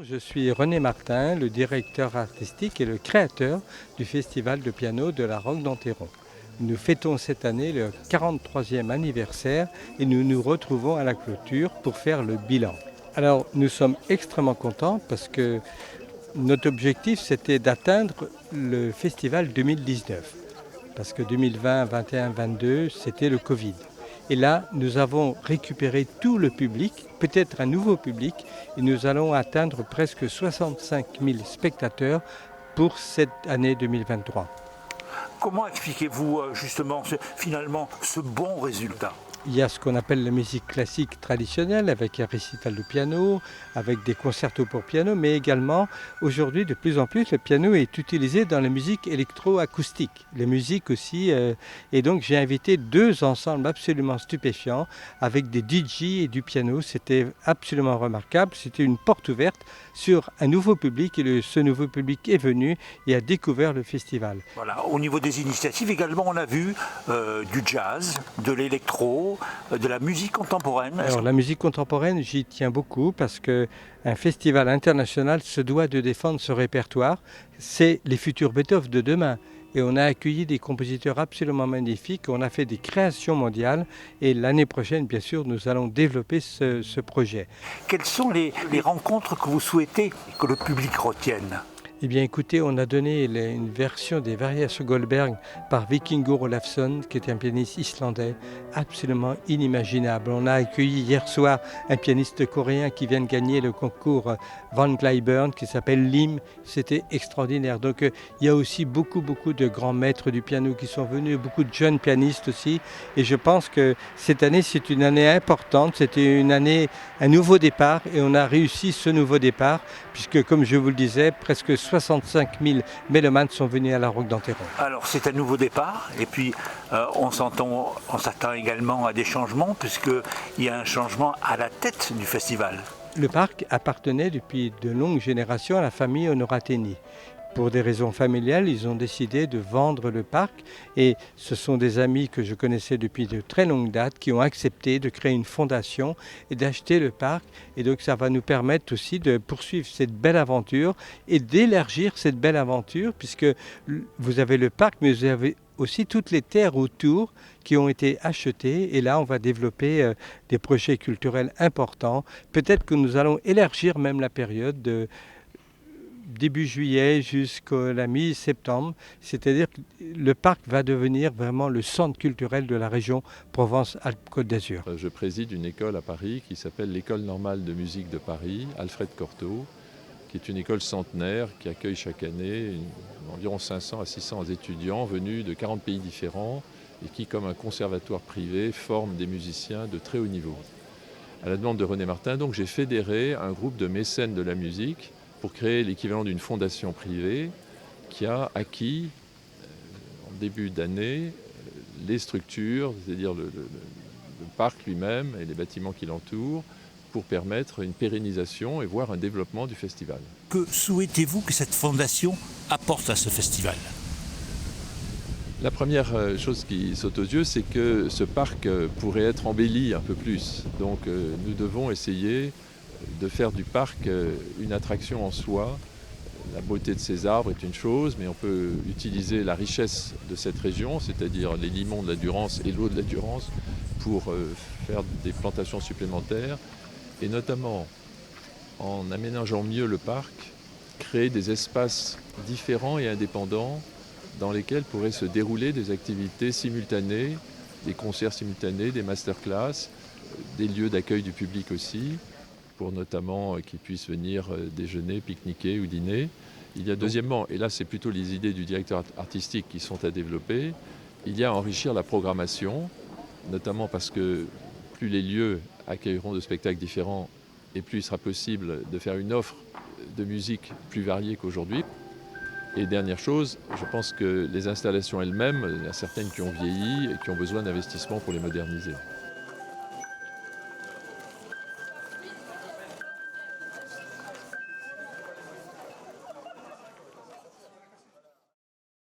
Je suis René Martin, le directeur artistique et le créateur du Festival de piano de la Roque d'Enterron. Nous fêtons cette année le 43e anniversaire et nous nous retrouvons à la clôture pour faire le bilan. Alors nous sommes extrêmement contents parce que notre objectif c'était d'atteindre le festival 2019. Parce que 2020, 21, 22 c'était le Covid. Et là, nous avons récupéré tout le public, peut-être un nouveau public, et nous allons atteindre presque 65 000 spectateurs pour cette année 2023. Comment expliquez-vous justement finalement ce bon résultat ? Il y a ce qu'on appelle la musique classique traditionnelle avec un récital de piano, avec des concertos pour piano, mais également aujourd'hui de plus en plus le piano est utilisé dans la musique électroacoustique, les musiques aussi. Et donc j'ai invité deux ensembles absolument stupéfiants avec des DJ et du piano. C'était absolument remarquable. C'était une porte ouverte sur un nouveau public et ce nouveau public est venu et a découvert le festival. Voilà. Au niveau des initiatives également, on a vu du jazz, de l'électro, de la musique contemporaine. Alors la musique contemporaine, j'y tiens beaucoup parce qu'un festival international se doit de défendre ce répertoire. C'est les futurs Beethoven de demain. Et on a accueilli des compositeurs absolument magnifiques, on a fait des créations mondiales et l'année prochaine, bien sûr, nous allons développer ce projet. Quelles sont les rencontres que vous souhaitez que le public retienne ? Eh bien écoutez, on a donné une version des Variations Goldberg par Vikingur Olafsson, qui est un pianiste islandais absolument inimaginable. On a accueilli hier soir un pianiste coréen qui vient de gagner le concours Van Cliburn qui s'appelle Lim. C'était extraordinaire. Donc il y a aussi beaucoup de grands maîtres du piano qui sont venus, beaucoup de jeunes pianistes aussi. Et je pense que cette année, c'est une année importante. C'était une année, un nouveau départ et on a réussi ce nouveau départ puisque, comme je vous le disais, presque 65 000 mélomanes sont venus à la Roque d'Enterron. Alors c'est un nouveau départ et puis on s'attend également à des changements puisqu'il y a un changement à la tête du festival. Le parc appartenait depuis de longues générations à la famille Onorateni. Pour des raisons familiales, ils ont décidé de vendre le parc et ce sont des amis que je connaissais depuis de très longues dates qui ont accepté de créer une fondation et d'acheter le parc. Et donc ça va nous permettre aussi de poursuivre cette belle aventure et d'élargir cette belle aventure puisque vous avez le parc mais vous avez aussi toutes les terres autour qui ont été achetées et là on va développer des projets culturels importants. Peut-être que nous allons élargir même la période de début juillet jusqu'à la mi-septembre, c'est-à-dire que le parc va devenir vraiment le centre culturel de la région Provence-Alpes-Côte d'Azur. Je préside une école à Paris qui s'appelle l'École normale de musique de Paris, Alfred Cortot, qui est une école centenaire qui accueille chaque année environ 500 à 600 étudiants venus de 40 pays différents et qui, comme un conservatoire privé, forme des musiciens de très haut niveau. À la demande de René Martin, donc, j'ai fédéré un groupe de mécènes de la musique pour créer l'équivalent d'une fondation privée qui a acquis en début d'année les structures, c'est-à-dire le parc lui-même et les bâtiments qui l'entourent, pour permettre une pérennisation et voire un développement du festival. Que souhaitez-vous que cette fondation apporte à ce festival ? La première chose qui saute aux yeux, c'est que ce parc pourrait être embelli un peu plus. Donc nous devons essayer de faire du parc une attraction en soi. La beauté de ces arbres est une chose, mais on peut utiliser la richesse de cette région, c'est-à-dire les limons de la Durance et l'eau de la Durance, pour faire des plantations supplémentaires, et notamment en aménageant mieux le parc, créer des espaces différents et indépendants dans lesquels pourraient se dérouler des activités simultanées, des concerts simultanés, des masterclass, des lieux d'accueil du public aussi, pour notamment qu'ils puissent venir déjeuner, pique-niquer ou dîner. Il y a deuxièmement, et là c'est plutôt les idées du directeur artistique qui sont à développer, il y a à enrichir la programmation, notamment parce que plus les lieux accueilleront de spectacles différents et plus il sera possible de faire une offre de musique plus variée qu'aujourd'hui. Et dernière chose, je pense que les installations elles-mêmes, il y a certaines qui ont vieilli et qui ont besoin d'investissement pour les moderniser.